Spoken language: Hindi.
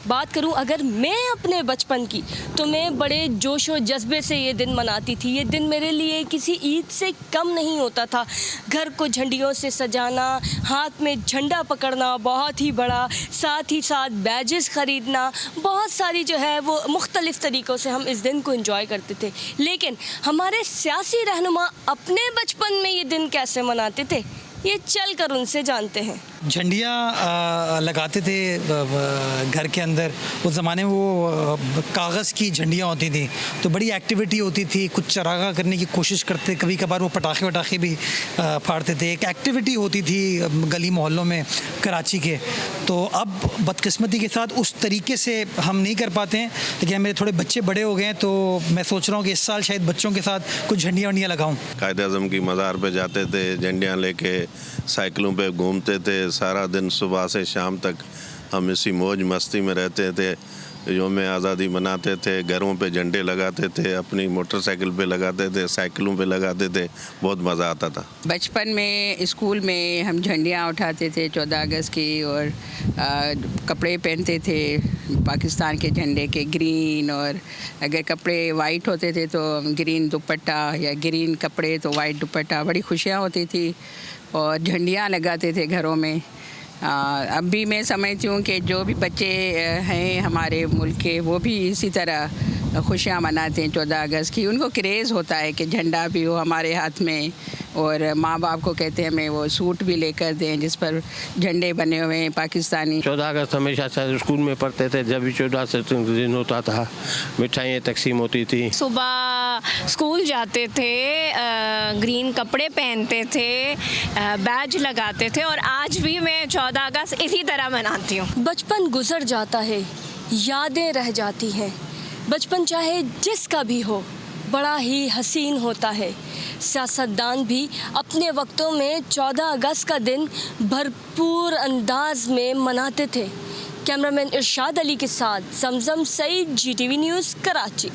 बात करूं अगर मैं अपने बचपन की, तो मैं बड़े जोश और जज्बे से ये दिन मनाती थी। ये दिन मेरे लिए किसी ईद से कम नहीं होता था। घर को झंडियों से सजाना, हाथ में झंडा पकड़ना बहुत ही बड़ा, साथ ही साथ बैजेस ख़रीदना, बहुत सारी जो है वो मुख्तलिफ़ तरीक़ों से हम इस दिन को एंजॉय करते थे। लेकिन हमारे सियासी रहनुमा अपने बचपन में ये दिन कैसे मनाते थे, ये चल कर उनसे जानते हैं। झंडियाँ लगाते थे घर के अंदर। उस ज़माने में वो कागज़ की झंडियाँ होती थी, तो बड़ी एक्टिविटी होती थी। कुछ चरागा करने की कोशिश करते, कभी कभार वो पटाखे वटाखे भी फाड़ते थे। एक एक्टिविटी होती थी गली मोहल्लों में कराची के। तो अब बदकिस्मती के साथ उस तरीके से हम नहीं कर पाते हैं, लेकिन मेरे थोड़े बच्चे बड़े हो गए हैं, तो मैं सोच रहा हूँ कि इस साल शायद बच्चों के साथ कुछ झंडियाँ वंडियाँ लगाऊँ। कायद-ए-आज़म की मज़ार पे जाते थे, झंडियाँ लेके साइकिलों पे घूमते थे। सारा दिन सुबह से शाम तक हम इसी मौज मस्ती में रहते थे। यौम आज़ादी मनाते थे, घरों पे झंडे लगाते थे, अपनी मोटरसाइकिल पे लगाते थे, साइकिलों पे लगाते थे। बहुत मज़ा आता था। बचपन में स्कूल में हम झंडियाँ उठाते थे 14 अगस्त की, और कपड़े पहनते थे पाकिस्तान के झंडे के ग्रीन, और अगर कपड़े वाइट होते थे तो ग्रीन दुपट्टा, या ग्रीन कपड़े तो वाइट दुपट्टा। बड़ी खुशियाँ होती थी और झंडियाँ लगाते थे घरों में। अब भी मैं समझती हूँ कि जो भी बच्चे हैं हमारे मुल्क के, वो भी इसी तरह खुशियाँ मनाते हैं 14 अगस्त की। उनको क्रेज़ होता है कि झंडा भी हो हमारे हाथ में, और माँ बाप को कहते हैं हमें वो सूट भी लेकर दें जिस पर झंडे बने हुए हैं पाकिस्तानी। 14 अगस्त हमेशा से स्कूल में पढ़ते थे। जब भी 14 अगस्त दिन होता था, मिठाइयाँ तकसीम होती थी। सुबह स्कूल जाते थे, ग्रीन कपड़े पहनते थे, बैज लगाते थे, और आज भी मैं 14 अगस्त इसी तरह मनाती हूँ। बचपन गुजर जाता है, यादें रह जाती हैं। बचपन चाहे जिसका भी हो, बड़ा ही हसीन होता है। सियासतदान भी अपने वक्तों में 14 अगस्त का दिन भरपूर अंदाज में मनाते थे। कैमरामैन इरशाद अली के साथ जमजम सईद, GTV न्यूज़, कराची।